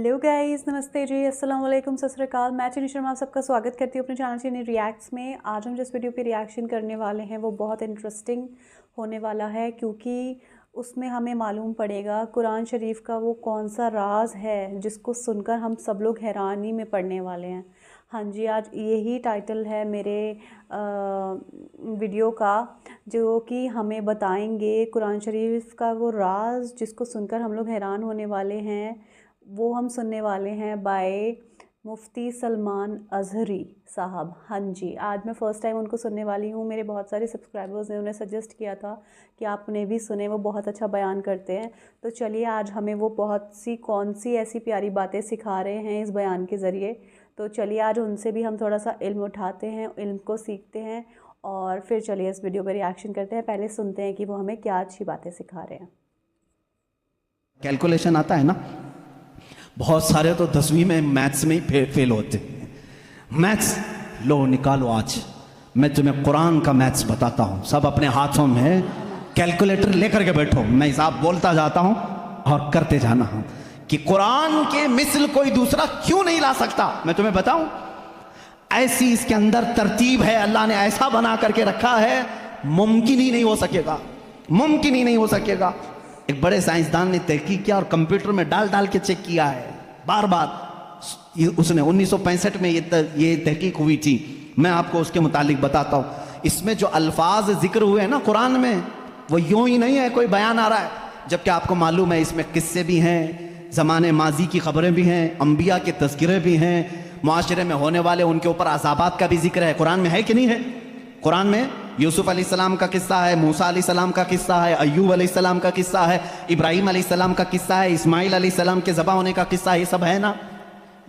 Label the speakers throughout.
Speaker 1: Hello guys, नमस्ते जी, अस्सलाम वालेकुम, सत श्री अकाल। मैं चीनी शर्मा आप सबका स्वागत करती हूँ अपने चैनल चीनी रिएक्ट्स में। आज हम जिस वीडियो पे रिएक्शन करने वाले हैं वो बहुत इंटरेस्टिंग होने वाला है, क्योंकि उसमें हमें मालूम पड़ेगा कुरान शरीफ का वो कौन सा राज है जिसको सुनकर हम सब लोग हैरानी में पड़ने वाले हैं। हाँ जी, आज यही टाइटल है मेरे वीडियो का, जो कि हमें बताएंगे कुरान शरीफ का वो राज जिसको सुनकर हम लोग हैरान होने वाले हैं। वो हम सुनने वाले हैं बाय मुफ्ती सलमान अज़हरी साहब। हाँ जी, आज मैं फ़र्स्ट टाइम उनको सुनने वाली हूँ। मेरे बहुत सारे सब्सक्राइबर्स ने उन्हें सजेस्ट किया था कि आप उन्हें भी सुने, वो बहुत अच्छा बयान करते हैं। तो चलिए, आज हमें वो कौन सी ऐसी प्यारी बातें सिखा रहे हैं इस बयान के ज़रिए। तो चलिए, आज उनसे भी हम थोड़ा सा इल्म उठाते हैं, इल्म को सीखते हैं और फिर चलिए इस वीडियो पर रिएक्शन करते हैं। पहले सुनते हैं कि वो हमें क्या अच्छी बातें सिखा रहे हैं।
Speaker 2: कैलकुलेशन आता है ना, बहुत सारे तो 10वीं में मैथ्स में ही फेल होते हैं। मैथ्स लो निकालो, आज मैं तुम्हें कुरान का मैथ्स बताता हूँ। सब अपने हाथों में कैलकुलेटर लेकर के बैठो, मैं हिसाब बोलता जाता हूँ और करते जाना हूँ कि कुरान के मिसल कोई दूसरा क्यों नहीं ला सकता। मैं तुम्हें बताऊं, ऐसी इसके अंदर तरतीब है, अल्लाह ने ऐसा बना करके रखा है, मुमकिन ही नहीं हो सकेगा, मुमकिन ही नहीं हो सकेगा। एक बड़े साइंसदान ने तहकीक किया और कंप्यूटर में डाल डाल के चेक किया है बार बार। उसने 1965 में ये तहकीक हुई थी। मैं आपको उसके मुतालिक बताता हूँ। इसमें जो अल्फाज जिक्र हुए हैं ना कुरान में, वो यूं ही नहीं है कोई बयान आ रहा है, जबकि आपको मालूम है इसमें किस्से भी हैं, ज़माने माजी की खबरें भी हैं, अंबिया के तज़किरे भी हैं, मुआशरे में होने वाले उनके ऊपर अज़ाबात का भी जिक्र है। कुरान में है कि नहीं है? कुरान में यूसुफ अलैहिस्सलाम का किस्सा है, मूसा अलैहिस्सलाम का किस्सा है, अय्यूब अलैहिस्सलाम का किस्सा है, इब्राहीम अलैहिस्सलाम का किस्सा है, इस्माइल अलैहिस्सलाम के ज़बा होने का किस्सा, ये सब है ना।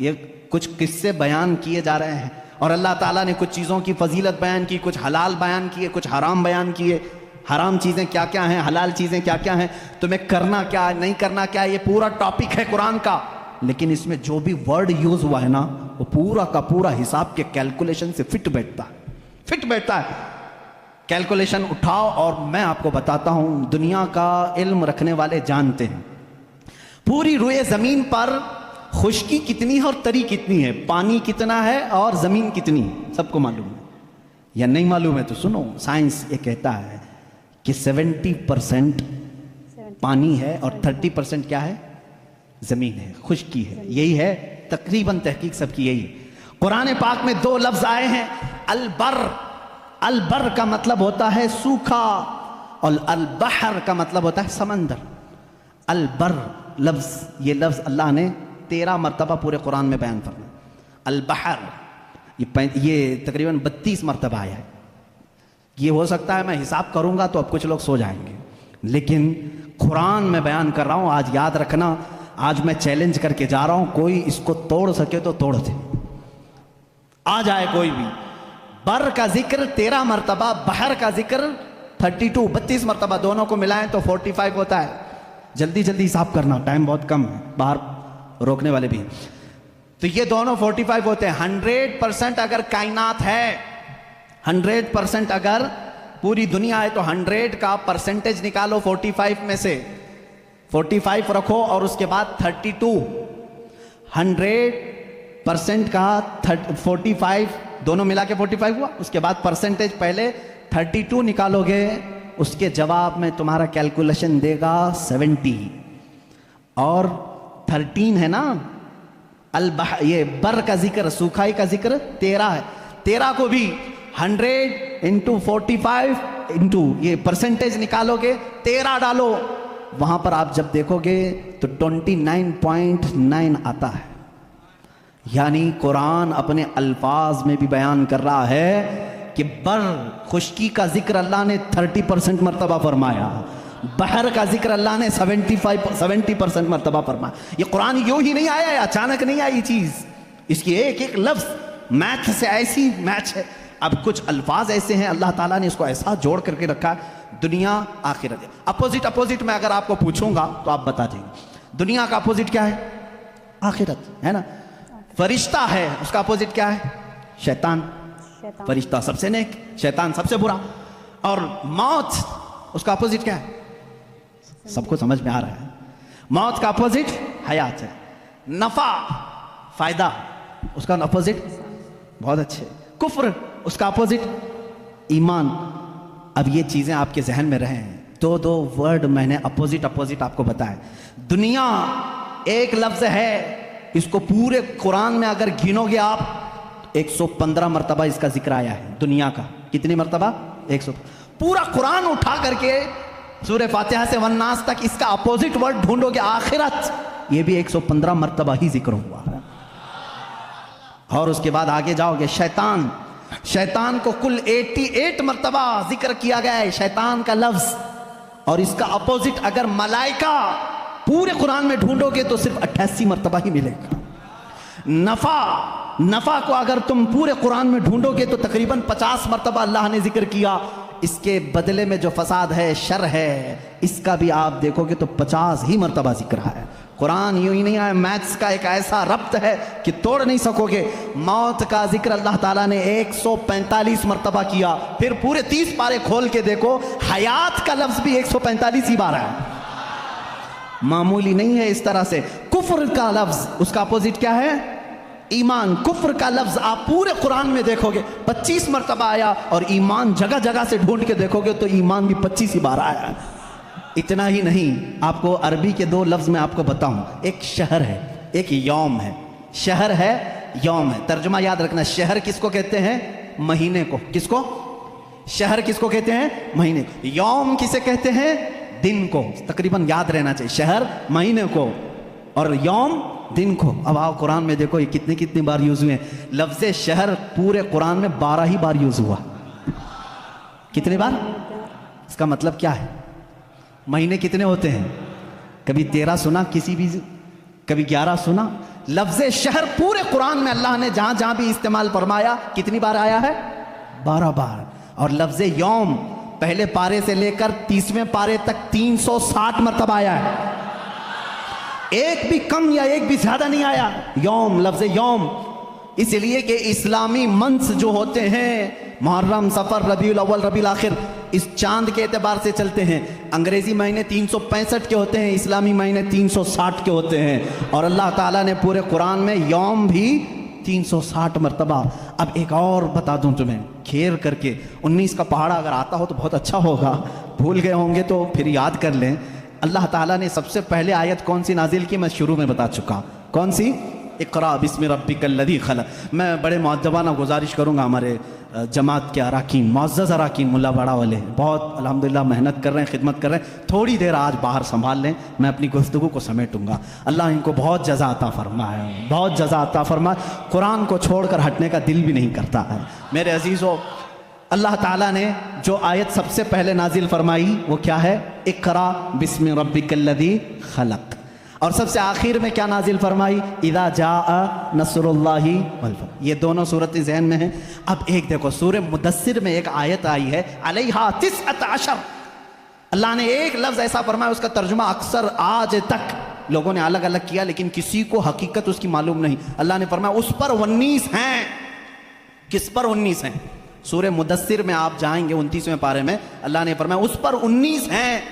Speaker 2: ये कुछ किस्से बयान किए जा रहे हैं और अल्लाह ताला ने कुछ चीज़ों की फजीलत बयान की, कुछ हलाल बयान किए, कुछ हराम बयान किए। हराम चीज़ें क्या क्या हैं, हलाल चीज़ें क्या क्या हैं, तुम्हें करना क्या है, नहीं करना क्या है, ये पूरा टॉपिक है कुरान का। लेकिन इसमें जो भी वर्ड यूज़ हुआ है ना, वो पूरा का पूरा हिसाब के कैलकुलेशन से फिट बैठता है, फिट बैठता है। कैलकुलेशन उठाओ और मैं आपको बताता हूं, दुनिया का इल्म रखने वाले जानते हैं पूरी रुए ज़मीन पर खुश्की कितनी है और तरी कितनी है, पानी कितना है और ज़मीन कितनी है, सबको मालूम है। या नहीं मालूम है तो सुनो, साइंस ये कहता है कि 70% पानी है और 30% क्या है, ज़मीन है, खुश्की है। यही है तकरीबन तहकीक सबकी यही है। कुरान पाक में 2 लफ्ज़ आए हैं, अलबर। अलबर का मतलब होता है सूखा और अलबहर का मतलब होता है समंदर। अलबर लफ्ज़, ये लफ्ज़ अल्लाह ने 13 मरतबा पूरे कुरान में बयान फरमाया। अलबहर ये तकरीबन 32 मरतबा आया है। ये हो सकता है मैं हिसाब करूंगा तो अब कुछ लोग सो जाएंगे, लेकिन कुरान में बयान कर रहा हूं। आज याद रखना, आज मैं चैलेंज करके जा रहा हूं, कोई इसको तोड़ सके तो तोड़ दे, आ जाए कोई भी। बर का जिक्र 13 मरतबा, बहर का जिक्र 32 मरतबा, दोनों को मिलाएं तो 45 होता है। जल्दी जल्दी हिसाब करना, टाइम बहुत कम है, बाहर रोकने वाले भी हैं। तो ये दोनों 45 होते हैं। 100% अगर कायनात है, 100% अगर पूरी दुनिया है, तो 100 का परसेंटेज निकालो 45 में से, 45 रखो और उसके बाद 32। 100% का 45 दोनों मिला के 45 हुआ। उसके बाद परसेंटेज पहले 32 निकालोगे, उसके जवाब में तुम्हारा कैलकुलेशन देगा 70। और 13 है ना, ये बर का जिक्र, सूखाई का जिक्र 13 है। 13 को भी 100 इंटू 45 इंटू ये परसेंटेज निकालोगे, 13 डालो, वहां पर आप जब देखोगे तो 29.9 आता है। यानी कुरान अपने अल्फाज में भी बयान कर रहा है कि बर खुश्की का जिक्र अल्लाह ने 30% मरतबा फरमाया, बहर का जिक्र अल्लाह ने 70% मरतबा फरमाया। ये कुरान यूं ही नहीं आया है, अचानक नहीं आई चीज़, इसकी एक एक लफ्ज़ मैथ से ऐसी मैच है। अब कुछ अल्फाज ऐसे हैं, अल्लाह ताला ने इसको ऐसा जोड़ करके रखा है, दुनिया आखिरत। अपोजिट में अगर आपको पूछूंगा तो आप बता देंगे दुनिया का अपोजिट क्या है, आखिरत है ना। फरिश्ता है, उसका अपोजिट क्या है, शैतान। फरिश्ता सबसे नेक, शैतान सबसे बुरा। और मौत, उसका अपोजिट क्या है, सबको समझ में आ रहा है। मौत का अपोजिट हयात है। नफा फायदा, उसका अपोजिट बहुत अच्छे। कुफ्र उसका अपोजिट ईमान। अब ये चीजें आपके जहन में रहे हैं, दो वर्ड मैंने अपोजिट आपको बताया। दुनिया एक लफ्ज है, इसको पूरे कुरान में अगर गिनोगे आप 115 मरतबा इसका जिक्र आया है दुनिया का। कितनी मरतबा? 100। पूरा कुरान उठा करके सूरह फातिहा से वन्नास तक इसका अपोजिट वर्ड ढूंढोगे आखिरत, ये भी 115 मरतबा ही जिक्र हुआ है। और उसके बाद आगे जाओगे, शैतान, शैतान को कुल 88 मरतबा जिक्र किया गया है, शैतान का लफ्ज। और इसका अपोजिट अगर मलाइका पूरे कुरान में ढूंढोगे तो सिर्फ 88 मरतबा ही मिलेगा। नफा को अगर तुम पूरे कुरान में ढूंढोगे तो तकरीबन 50 मरतबा अल्लाह ने जिक्र किया। इसके बदले में जो फसाद है, शर है, इसका भी आप देखोगे तो 50 ही मरतबा जिक्र है। कुरान यूं ही नहीं है, मैथ्स का एक ऐसा रब्त है कि तोड़ नहीं सकोगे। मौत का जिक्र अल्लाह ताला ने 145 मरतबा किया। फिर पूरे 30 पारे खोल के देखो, हयात का लफ्ज भी 145 ही बार है, मामूली नहीं है। इस तरह से कुफ्र का लफ्ज, उसका अपोजिट क्या है? ईमान। कुफ्र का लफ्ज आप पूरे कुरान में देखोगे 25 मरतबा आया, और ईमान जगह जगह से ढूंढ के देखोगे तो ईमान भी 25 ही बार आया। इतना ही नहीं, आपको अरबी के 2 लफ्ज मैं आपको बताऊं, एक शहर है, एक यौम है। शहर है, यौम है। तर्जुमा याद रखना, शहर किसको कहते हैं? महीने को। किसको? शहर किसको कहते हैं? महीने। यौम किसे कहते हैं? दिन को। तकरीबन याद रहना चाहिए, शहर महीने को और यौम दिन को। अब आओ कुरान में देखो ये कितनी बार यूज हुए हैं। लफ्ज शहर पूरे कुरान में 12 ही बार यूज हुआ। कितने बार? इसका मतलब क्या है? महीने कितने होते हैं? कभी 13 सुना किसी भी, कभी 11 सुना। लफ्ज शहर पूरे कुरान में अल्लाह ने जहां जहां भी इस्तेमाल फरमाया कितनी बार आया है? 12 बार। और लफ्ज यौम पहले पारे से लेकर 30वें पारे तक 360 मरतबा आया है। एक भी कम या एक भी ज्यादा नहीं आया। यौम, लफ्ज यौम, इसलिए कि इस्लामी मंथ जो होते हैं, मुहर्रम, सफर, रबीउल अव्वल, रबीउल आखिर, इस चांद के एतबार से चलते हैं। अंग्रेजी महीने 365 के होते हैं, इस्लामी महीने 360 के होते हैं। और अल्लाह ताला ने पूरे कुरान में यौम भी 360 मरतबा। अब एक और बता दूं तुम्हें, खेर करके 19 का पहाड़ा अगर आता हो तो बहुत अच्छा होगा, भूल गए होंगे तो फिर याद कर लें। अल्लाह ताला ने सबसे पहले आयत कौन सी नाजिल की? मैं शुरू में बता चुका। कौन सी? इक़रा बिस्मि रब्बिकल लज़ी खलक़। मैं बड़े मुअद्दबाना गुजारिश करूँगा, हमारे जमात के अराकीन, मुअज़्ज़ज़ अराकीन, मुल्ला बड़ा वाले बहुत अल्हम्दुलिल्लाह मेहनत कर रहे हैं, खिदमत कर रहे हैं। थोड़ी देर आज बाहर संभाल लें, मैं अपनी गुफ्तगू को समेटूंगा। अल्लाह इनको बहुत जज़ा अता फरमाए, बहुत जज़ा अता फरमाए। कुरान को छोड़कर हटने का दिल भी नहीं करता है। मेरे अजीज़ों, अल्लाह ताला ने जो आयत सबसे पहले नाजिल फरमाई वो क्या है? इक़रा बिस्मि रब्बिकल लज़ी खलक़। और सबसे आखिर में क्या नाजिल फरमाई? इज़ा जाअ नस्रुल्लाहि वल फतह। ये दोनों सूरतें ज़हन में हैं। अब एक देखो, सूरह मुदस्सिर में एक आयत आई है, अलैहा 19। अल्लाह ने एक लफ्ज़ ऐसा फरमाया, उसका तर्जुमा अक्सर आज तक लोगों ने अलग अलग किया, लेकिन किसी को हकीकत उसकी मालूम नहीं। अल्लाह ने फरमाया उस पर 19 हैं। किस पर 19 हैं? सूरह मुदस्सिर में आप जाएंगे 29वें पारे में, अल्लाह ने फरमाया उस पर 19 हैं।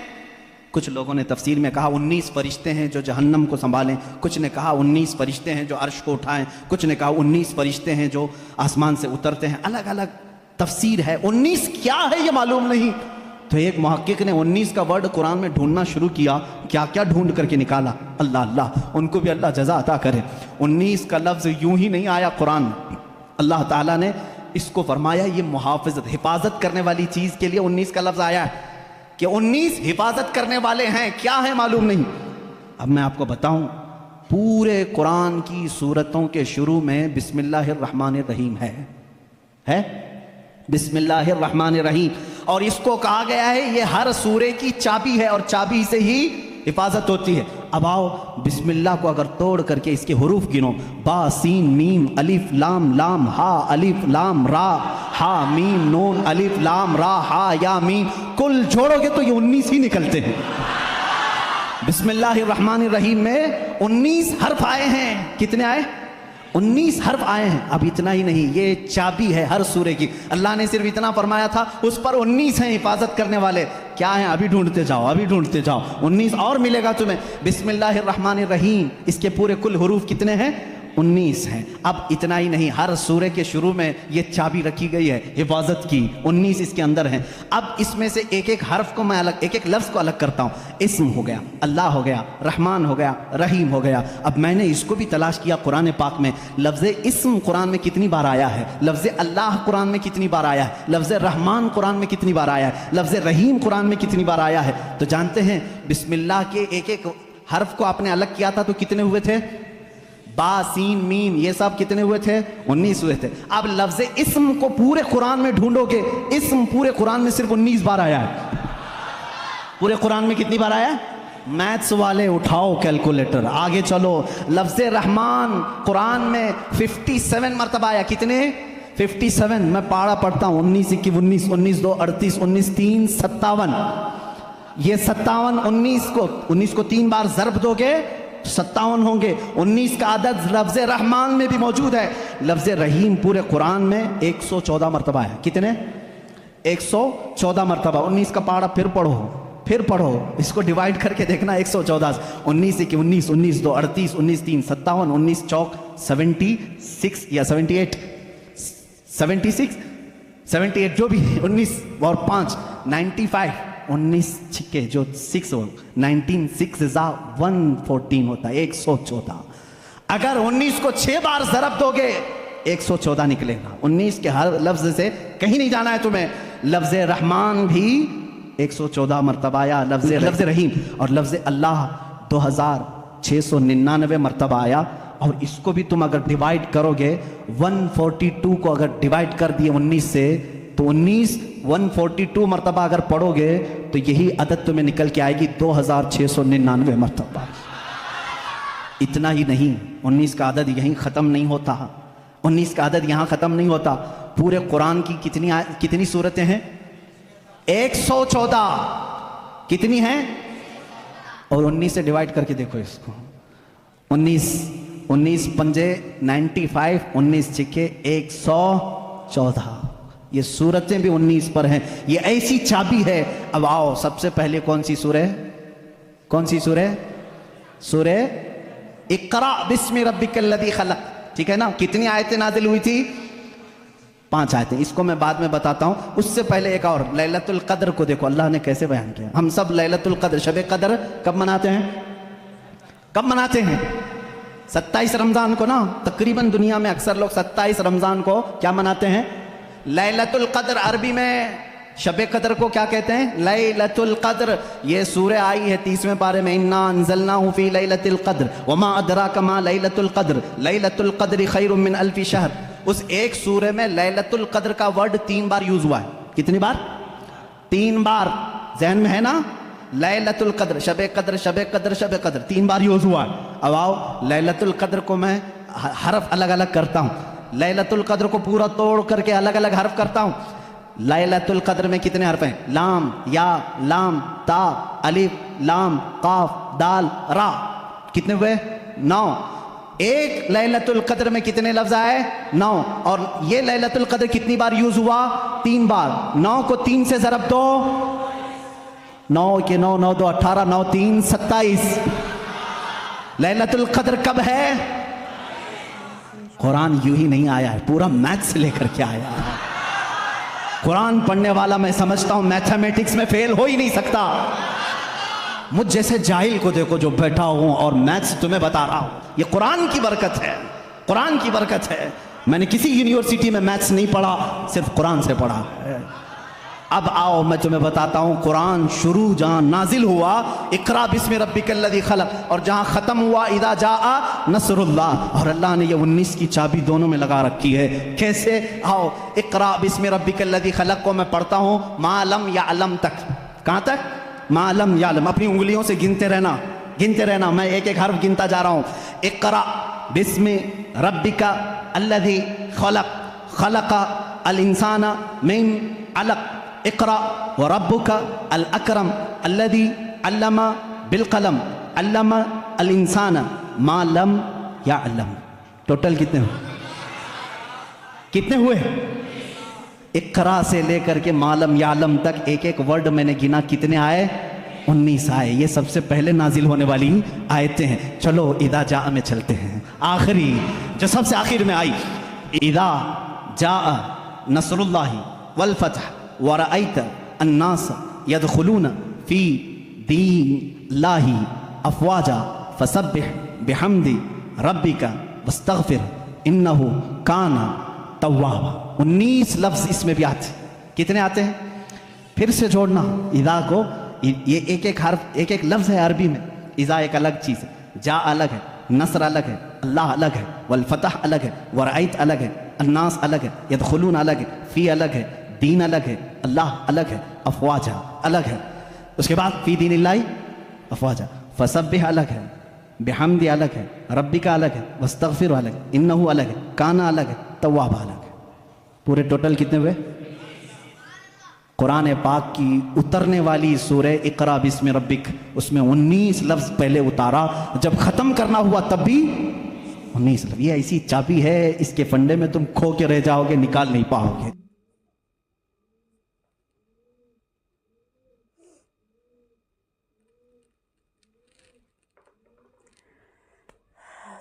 Speaker 2: कुछ लोगों ने तफसीर में कहा 19 फरिश्ते हैं जो जहन्नम को संभालें, कुछ ने कहा 19 फरिश्ते हैं जो अर्श को उठाएं, कुछ ने कहा 19 फरिश्ते हैं जो आसमान से उतरते हैं। अलग अलग तफसीर है। 19 क्या है ये मालूम नहीं। तो एक मुहक्किक ने 19 का वर्ड कुरान में ढूंढना शुरू किया, क्या क्या ढूंढ करके निकाला। अल्लाह अल्लाह, उनको भी अल्लाह जज़ा अता करे। 19 का लफ्ज़ यूं ही नहीं आया कुरान में, अल्लाह ताला ने इसको फरमाया ये मुहाफ़िज़त, हिफाजत करने वाली चीज़ के लिए 19 का लफ्ज़ आया है कि 19 हिफाजत करने वाले हैं। क्या है मालूम नहीं। अब मैं आपको बताऊं, पूरे कुरान की सूरतों के शुरू में बिस्मिल्लाहिर्रहमानिर्रहीम है बिस्मिल्लाहिर्रहमानिर्रहीम। और इसको कहा गया है ये हर सूरे की चाबी है और चाबी से ही हिफाजत होती है। अब आओ बिस्मिल्लाह को अगर तोड़ करके इसके हुरूफ गिनो, बा सीन मीम अलिफ लाम लाम हा अलिफ लाम रा हा मीम नून अलिफ लाम रा हा या मीम, कुल जोड़ोगे तो ये 19 ही निकलते हैं। बिस्मिल्लाहिर्रहमानिर्रहीम में 19 हर्फ आए हैं। कितने आए? 19 हर्फ आए हैं। अब इतना ही नहीं, ये चाबी है हर सूरे की। अल्लाह ने सिर्फ इतना फरमाया था उस पर 19 हैं हिफाजत करने वाले। क्या है, अभी ढूंढते जाओ, अभी ढूंढते जाओ, 19 और मिलेगा तुम्हें। बिस्मिल्लाहिर्रहमानिर्रहीम, इसके पूरे कुल हुरूफ कितने हैं? 19 हैं। अब इतना ही नहीं, हर सूरे के शुरू में ये चाबी रखी गई है हिफाजत की, 19 इसके अंदर हैं। अब इसमें से एक एक हर्फ को मैं अलग, एक एक लफ्ज़ को अलग करता हूँ। इस्म हो गया, अल्लाह हो गया, रहमान हो गया, रहीम हो गया। अब मैंने इसको भी तलाश किया कुरान पाक में, लफ्ज़ इस्म कुरान में कितनी बार आया है, लफ्ज़ अल्लाह कुरान में कितनी बार आया है, लफ्ज़ रहमान कुरान में कितनी बार आया है, लफ्ज़ रहीम कुरान में कितनी बार आया है। तो जानते हैं बिस्मिल्लाह के एक एक हर्फ को आपने अलग किया था तो कितने हुए थे? बा, सीन, मीम, ये सब कितने हुए थे? 19 हुए थे। अब लफ्ज़ इस्म को पूरे कुरान में ढूंढोगे, इस्म पूरे कुरान में सिर्फ 19 बार आया है। पूरे कुरान में कितनी बार आया है? मैथ्स वाले उठाओ कैलकुलेटर, आगे चलो। लफ्ज़ रहमान कुरान में 57 मरतबा आया। कितने? 57। मैं पारा पढ़ता हूँ, 19 21 19 19 2 38 19 3 57। ये 57 19 को 3 बार ज़रब दोगे 57 होंगे। 19 का आदद लफ्ज़ रहमान में भी मौजूद है। लफ्ज़ रहीम पूरे कुरान में 114 मरतबा है। कितने? 114 मरतबा। 19 का पारा फिर पढ़ो, इसको डिवाइड करके देखना 114 19 1 19 19 2 38 19 3 57 19 चौक 76 या 78 जो भी 19 और 5 95 19 छिक्के जो 6 हो 19 6 114 होता है 114। अगर 19 को 6 बार ज़रब दोगे 114 निकलेगा। 19 के हर लफ्ज़ से कहीं नहीं जाना है तुम्हें। लफ्ज़ रहमान भी 114 मरतबा आया, लफ्ज़ रहीम और लफ्ज़ अल्लाह 2699 मरतबा आया। और इसको भी तुम अगर डिवाइड करोगे 142 को अगर डिवाइड कर दिए 19 से तो 142 मरतबा अगर पढ़ोगे तो यही अदद तुम्हें निकल के आएगी 2699 मरतबा। इतना ही नहीं, 19 का अदद यहीं ख़त्म नहीं होता। 19 का अदद यहाँ ख़त्म नहीं होता। पूरे कुरान की कितनी सूरतें हैं? 114। कितनी हैं? और 19 से डिवाइड करके देखो इसको। 19 पंजे 95, 19 छिके 114। ये सूरतें भी 19 पर हैं। ये ऐसी चाबी है। अब आओ, सबसे पहले कौन सी सूरह? सूरह इक़रा बिस्मि रब्बिकल्लज़ी खलक़। ठीक है ना? कितनी आयतें नाज़िल हुई थी? 5 आयतें। इसको मैं बाद में बताता हूं। उससे पहले एक और, लैलतुल क़द्र को देखो अल्लाह ने कैसे बयान किया। हम सब लैलतुल क़द्र, शब क़द्र कब मनाते हैं? 27 रमज़ान को ना। तकरीबन दुनिया में अक्सर लोग 27 रमज़ान को क्या मनाते हैं? लैलतुल क़द्र। अरबी में शब क़द्र को क्या कहते हैं? लैलतुल क़द्र। ये सूरह आई है 30वें पारे में, इन्ना अंज़लनाहु फ़ी लैलतिल क़द्र वमा अदराका मा लैलतुल क़द्र लैलतुल क़द्रि खैरुम मिन अल्फ़ि शहर। उस एक सूरह में लैलतुल क़द्र का वर्ड 3 बार यूज हुआ है। कितनी बार? 3 बार। ज़हन में है ना? लैलतुल क़द्र, शब क़द्र 3 बार यूज हुआ है। अब आओ, लैलतुल क़द्र को मैं हरफ अलग अलग करता हूँ। लैलतुल क़द्र को पूरा तोड़ करके अलग अलग हर्फ करता हूँ। लैलतुल क़द्र में कितने हर्फ हैं? लाम, या, लाम, ता, अलिफ, लाम, काफ, दाल, रा। कितने हुए? 9। एक लैलतुल क़द्र में कितने लफ्ज़ आए? 9। और ये लैलतुल क़द्र कितनी बार यूज हुआ? 3 बार। 9 को 3 से ज़रब दो, 9 के 9 9 2 18 9 3 27। लैलतुल क़द्र कब है? कुरान यूं ही नहीं आया है, पूरा मैथ्स लेकर के आया है। कुरान पढ़ने वाला मैं समझता हूं मैथमेटिक्स में फेल हो ही नहीं सकता। मुझ जैसे जाहिल को देखो जो बैठा हूं और मैथ्स तुम्हें बता रहा हूं। ये कुरान की बरकत है, कुरान की बरकत है। मैंने किसी यूनिवर्सिटी में मैथ्स नहीं पढ़ा, सिर्फ कुरान से पढ़ा है। अब आओ मैं तुम्हें बताता हूँ कुरान शुरू जहाँ नाजिल हुआ इक़रा बिस्मि रब्बिकल्लज़ी खलक़, और जहाँ ख़त्म हुआ इज़ा जाआ नस्रुल्लाह। और अल्लाह ने ये 19 की चाबी दोनों में लगा रखी है। कैसे? आओ, इक़रा बिस्मि रब्बिकल्लज़ी खलक़ को मैं पढ़ता हूँ मालम या अलम तक। कहाँ तक? मालम या अलम। अपनी उंगलियों से गिनते रहना। मैं एक एक हर्फ गिनता जा रहा हूँ। इक़रा बिस्मि रब्बिका अल्लज़ी खलक़ खलक़ अल इंसाना मिन अलक़ इक़रा व रब्बुका अल अकरम अल्लज़ी अल्लमा बिल क़लम अल्लमा अल इंसाना मा लम यअलम। टोटल कितने हुए? इकरा से लेकर के मालम यालम तक एक एक वर्ड मैंने गिना, कितने आए? 19 आए। ये सबसे पहले नाजिल होने वाली आयतें हैं। चलो इदा जा में चलते हैं। आखिरी जो सबसे आखिर में आई, इदा जा नसरुल्लाहि वल फतह व रअयत अन्नास यदखुलून फी दीनिल्लाहि अफवाजा फसब्बिह बिहम्दि रब्बिका वस्तगफिर इन्नहु काना तव्वाबा। 19 लफ्ज इसमें भी आते। कितने आते हैं? फिर से जोड़ना इदा को। ये एक एक हर्फ, एक एक लफ्ज है अरबी में। इजा एक अलग चीज़ है, जा अलग है, नसर अलग है, अल्लाह अलग है, वल फतह अलग है, वरअयत अलग है, अन्नास अलग है, यदखुलून अलग है, फी अलग है, दीन अलग है, अल्लाह अलग है, अफवाजा अलग है। उसके बाद फी दीनिल्लाहि अफवाजा, फसब्बिह अलग है, बिहम्दि अलग है, रब्बिका अलग है, वस्तगफिर अलग है, इन्नहु अलग है, काना अलग है, तव्वाबा अलग है। पूरे टोटल कितने हुए? कुरान पाक की उतरने वाली सूरह इकरा बिस्मि रब्बिक, उसमें 19 लफ्ज पहले उतारा, जब खत्म करना हुआ तब भी 19 लफ्ज। ये ऐसी चाबी है, इसके फंडे में तुम खो के रह जाओगे, निकाल नहीं पाओगे।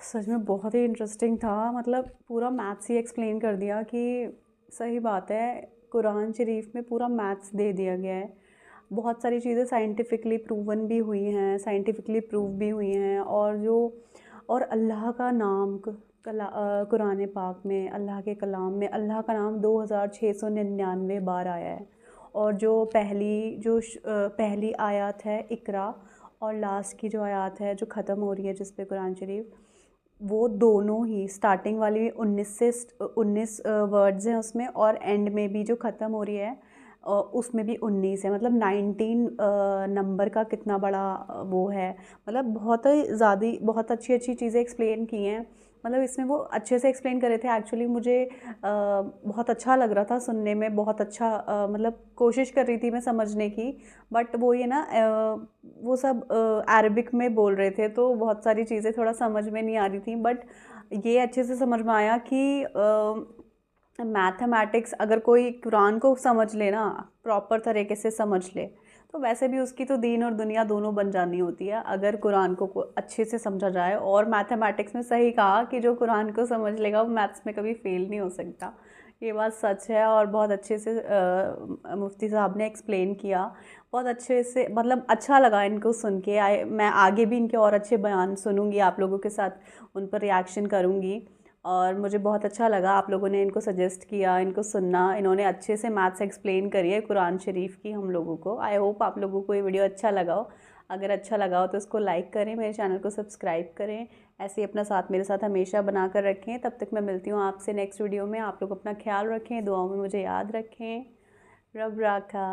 Speaker 1: सच में बहुत ही इंटरेस्टिंग था। मतलब पूरा मैथ्स ही एक्सप्लेन कर दिया कि सही बात है, कुरान शरीफ में पूरा मैथ्स दे दिया गया है। बहुत सारी चीज़ें साइंटिफिकली प्रूवन भी हुई हैं, साइंटिफिकली प्रूव भी हुई हैं। और अल्लाह का नाम कुरान पाक में, अल्लाह के कलाम में अल्लाह का नाम 2699 बार आया है। और जो पहली आयत है इकरा, और लास्ट की जो आयत है जो ख़त्म हो रही है जिस पे कुरान शरीफ, वो दोनों ही स्टार्टिंग वाली 19 वर्ड्स हैं उसमें, और एंड में भी जो ख़त्म हो रही है उसमें भी 19 है। मतलब 19 नंबर का कितना बड़ा वो है। मतलब बहुत ही ज़्यादा बहुत अच्छी अच्छी चीज़ें एक्सप्लेन की हैं। मतलब इसमें वो अच्छे से एक्सप्लेन करे थे। एक्चुअली मुझे बहुत अच्छा लग रहा था सुनने में, बहुत अच्छा मतलब कोशिश कर रही थी मैं समझने की। बट वो ये ना वो सब अरबिक में बोल रहे थे, तो बहुत सारी चीज़ें थोड़ा समझ में नहीं आ रही थी। बट ये अच्छे से समझ में आया कि मैथमेटिक्स अगर कोई कुरान को समझ ले ना, प्रॉपर तरीके से समझ ले, तो वैसे भी उसकी तो दीन और दुनिया दोनों बन जानी होती है, अगर कुरान को अच्छे से समझा जाए। और मैथमेटिक्स में सही कहा कि जो कुरान को समझ लेगा वो मैथ्स में कभी फेल नहीं हो सकता। ये बात सच है। और बहुत अच्छे से मुफ्ती साहब ने एक्सप्लेन किया, बहुत अच्छे से। मतलब अच्छा लगा इनको सुन के। मैं आगे भी इनके और अच्छे बयान सुनूंगी, आप लोगों के साथ उन पर रिएक्शन करूंगी। और मुझे बहुत अच्छा लगा आप लोगों ने इनको सजेस्ट किया, इनको सुनना। इन्होंने अच्छे से मैथ्स एक्सप्लेन करी है कुरान शरीफ की हम लोगों को। आई होप आप लोगों को ये वीडियो अच्छा लगा हो। अगर अच्छा लगा हो तो इसको लाइक करें, मेरे चैनल को सब्सक्राइब करें। ऐसे ही अपना साथ मेरे साथ हमेशा बना कर रखें। तब तक मैं मिलती हूँ आपसे नेक्स्ट वीडियो में। आप लोग अपना ख्याल रखें, दुआओं में मुझे याद रखें। रब राखा।